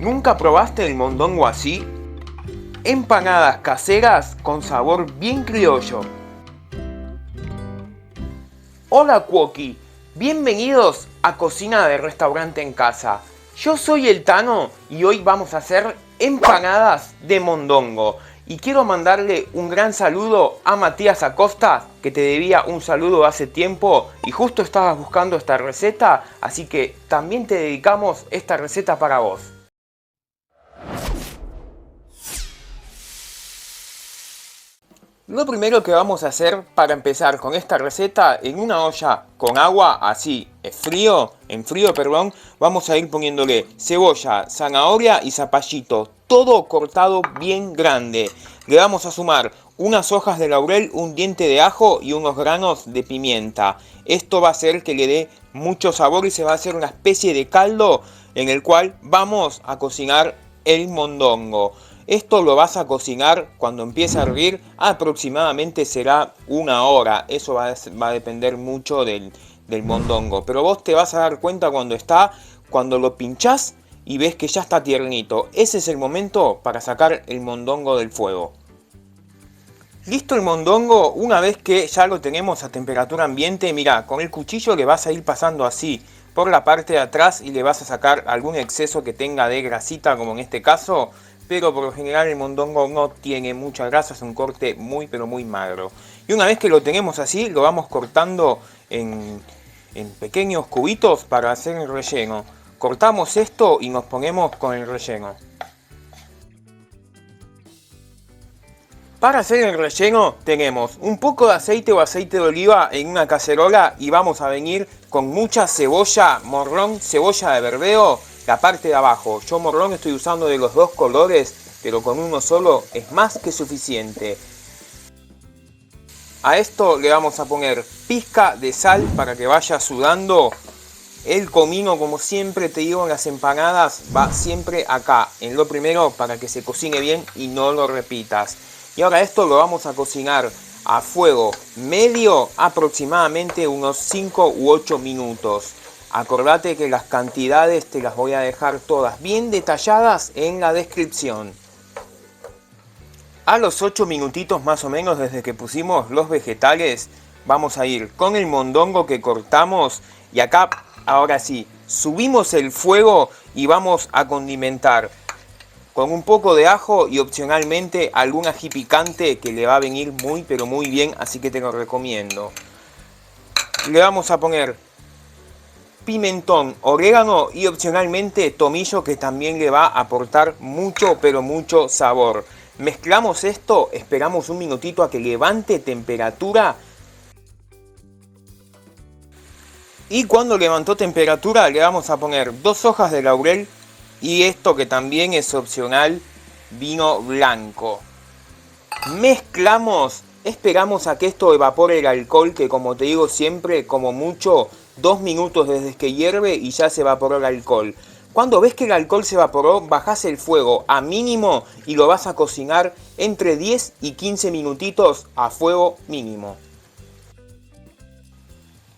¿Nunca probaste el mondongo así? Empanadas caseras con sabor bien criollo. Hola Cuoqui, bienvenidos a Cocina de Restaurante en Casa. Yo soy el Tano y hoy vamos a hacer empanadas de mondongo. Y quiero mandarle un gran saludo a Matías Acosta, que te debía un saludo hace tiempo y justo estabas buscando esta receta, así que también te dedicamos esta receta para vos. Lo primero que vamos a hacer para empezar con esta receta, en una olla con agua así, en frío, vamos a ir poniéndole cebolla, zanahoria y zapallito, todo cortado bien grande. Le vamos a sumar unas hojas de laurel, un diente de ajo y unos granos de pimienta. Esto va a hacer que le dé mucho sabor y se va a hacer una especie de caldo en el cual vamos a cocinar el mondongo. Esto lo vas a cocinar cuando empiece a hervir, aproximadamente será 1 hora. Eso va a depender mucho del mondongo. Pero vos te vas a dar cuenta cuando lo pinchás y ves que ya está tiernito. Ese es el momento para sacar el mondongo del fuego. Listo el mondongo, una vez que ya lo tenemos a temperatura ambiente, mira, con el cuchillo le vas a ir pasando así por la parte de atrás y le vas a sacar algún exceso que tenga de grasita, como en este caso. Pero por lo general el mondongo no tiene mucha grasa, es un corte muy pero muy magro. Y una vez que lo tenemos así, lo vamos cortando en pequeños cubitos para hacer el relleno. Cortamos esto y nos ponemos con el relleno. Para hacer el relleno tenemos un poco de aceite o aceite de oliva en una cacerola y vamos a venir con mucha cebolla morrón, cebolla de verdeo, la parte de abajo. Yo morrón estoy usando de los dos colores, pero con uno solo es más que suficiente. A esto le vamos a poner pizca de sal para que vaya sudando. El comino, como siempre te digo en las empanadas, va siempre acá, en lo primero, para que se cocine bien y no lo repitas. Y ahora esto lo vamos a cocinar a fuego medio aproximadamente unos 5 u 8 minutos. Acordate que las cantidades te las voy a dejar todas bien detalladas en la descripción. A los 8 minutitos más o menos desde que pusimos los vegetales, vamos a ir con el mondongo que cortamos y acá, ahora sí, subimos el fuego y vamos a condimentar con un poco de ajo y opcionalmente algún ají picante que le va a venir muy pero muy bien, así que te lo recomiendo. Le vamos a poner pimentón, orégano y opcionalmente tomillo, que también le va a aportar mucho pero mucho sabor. Mezclamos esto, esperamos un minutito a que levante temperatura. Y cuando levantó temperatura le vamos a poner 2 hojas de laurel y esto que también es opcional, vino blanco. Mezclamos, esperamos a que esto evapore el alcohol, que como te digo siempre, como mucho 2 minutos desde que hierve y ya se evaporó el alcohol. Cuando ves que el alcohol se evaporó, bajás el fuego a mínimo y lo vas a cocinar entre 10 y 15 minutitos a fuego mínimo.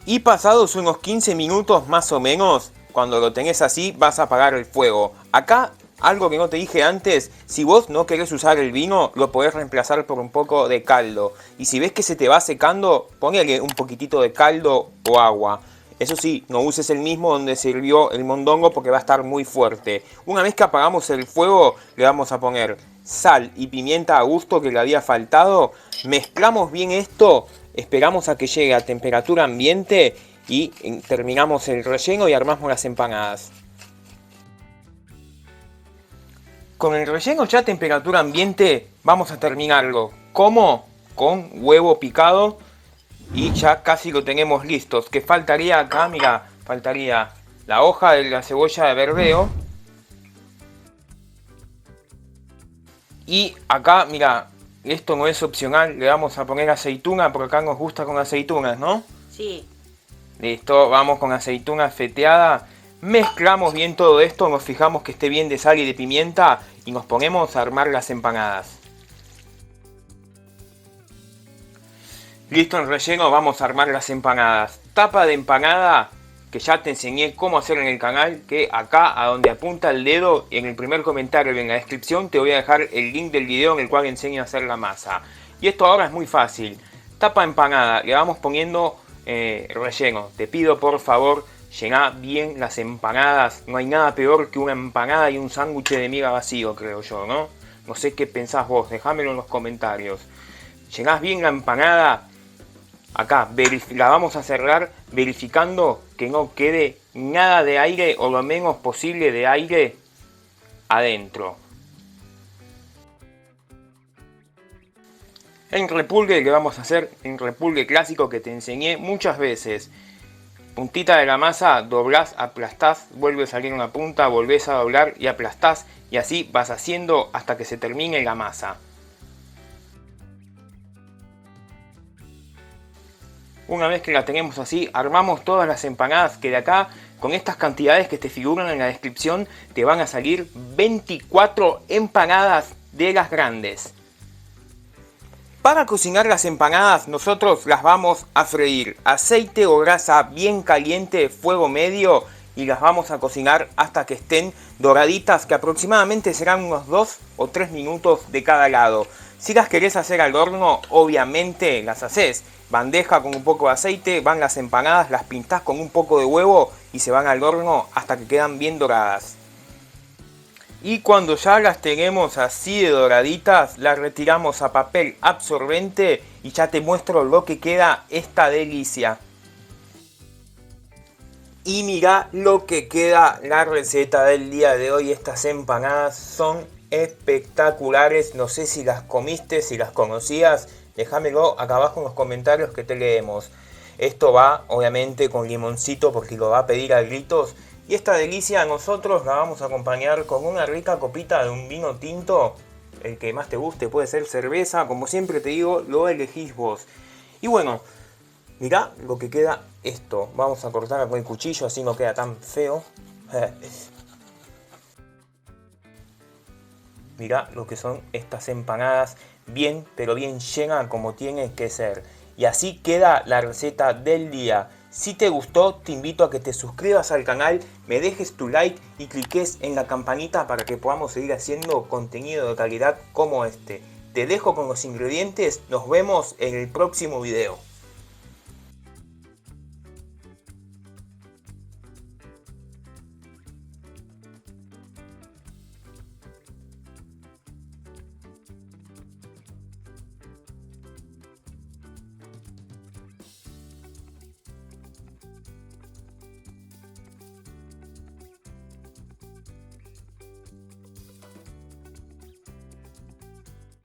Y pasados unos 15 minutos más o menos, cuando lo tenés así, vas a apagar el fuego. Acá, algo que no te dije antes, si vos no querés usar el vino, lo podés reemplazar por un poco de caldo. Y si ves que se te va secando, ponele un poquitito de caldo o agua. Eso sí, no uses el mismo donde sirvió el mondongo porque va a estar muy fuerte. Una vez que apagamos el fuego, le vamos a poner sal y pimienta a gusto que le había faltado. Mezclamos bien esto, esperamos a que llegue a temperatura ambiente y terminamos el relleno y armamos las empanadas. Con el relleno ya a temperatura ambiente vamos a terminarlo. ¿Cómo? Con huevo picado y ya casi lo tenemos listos. ¿Qué faltaría acá? Mira, faltaría la hoja de la cebolla de verdeo. Y acá, mira, esto no es opcional, le vamos a poner aceituna porque acá nos gusta con aceitunas, ¿no? Sí. Listo, vamos con aceituna feteada. Mezclamos bien todo esto, nos fijamos que esté bien de sal y de pimienta y nos ponemos a armar las empanadas. Listo el relleno, vamos a armar las empanadas. Tapa de empanada que ya te enseñé cómo hacer en el canal, que acá a donde apunta el dedo, en el primer comentario y en la descripción te voy a dejar el link del video en el cual enseño a hacer la masa. Y esto ahora es muy fácil. Tapa empanada, le vamos poniendo relleno. Te pido por favor, llená bien las empanadas. No hay nada peor que una empanada y un sándwich de miga vacío, creo yo, ¿no? No sé qué pensás vos, déjamelo en los comentarios. Llenás bien la empanada. Acá la vamos a cerrar verificando que no quede nada de aire o lo menos posible de aire adentro. El repulgue que vamos a hacer, el repulgue clásico que te enseñé muchas veces. Puntita de la masa, doblás, aplastás, vuelve a salir una punta, volvés a doblar y aplastás. Y así vas haciendo hasta que se termine la masa. Una vez que la tenemos así, armamos todas las empanadas que de acá, con estas cantidades que te figuran en la descripción, te van a salir 24 empanadas de las grandes. Para cocinar las empanadas nosotros las vamos a freír. Aceite o grasa bien caliente, fuego medio, y las vamos a cocinar hasta que estén doraditas, que aproximadamente serán unos 2 o 3 minutos de cada lado. Si las querés hacer al horno, obviamente las haces. Bandeja con un poco de aceite, van las empanadas, las pintás con un poco de huevo y se van al horno hasta que quedan bien doradas. Y cuando ya las tenemos así de doraditas, las retiramos a papel absorbente y ya te muestro lo que queda esta delicia. Y mira lo que queda la receta del día de hoy. Estas empanadas son espectaculares. No sé si las comiste, si las conocías. Déjamelo acá abajo en los comentarios que te leemos. Esto va obviamente con limoncito porque lo va a pedir a gritos. Y esta delicia nosotros la vamos a acompañar con una rica copita de un vino tinto. El que más te guste, puede ser cerveza. Como siempre te digo, lo elegís vos. Y bueno, mirá lo que queda esto. Vamos a cortar con el cuchillo, así no queda tan feo. Mirá lo que son estas empanadas, bien pero bien llenas como tiene que ser. Y así queda la receta del día. Si te gustó, te invito a que te suscribas al canal, me dejes tu like y cliques en la campanita para que podamos seguir haciendo contenido de calidad como este. Te dejo con los ingredientes, nos vemos en el próximo video.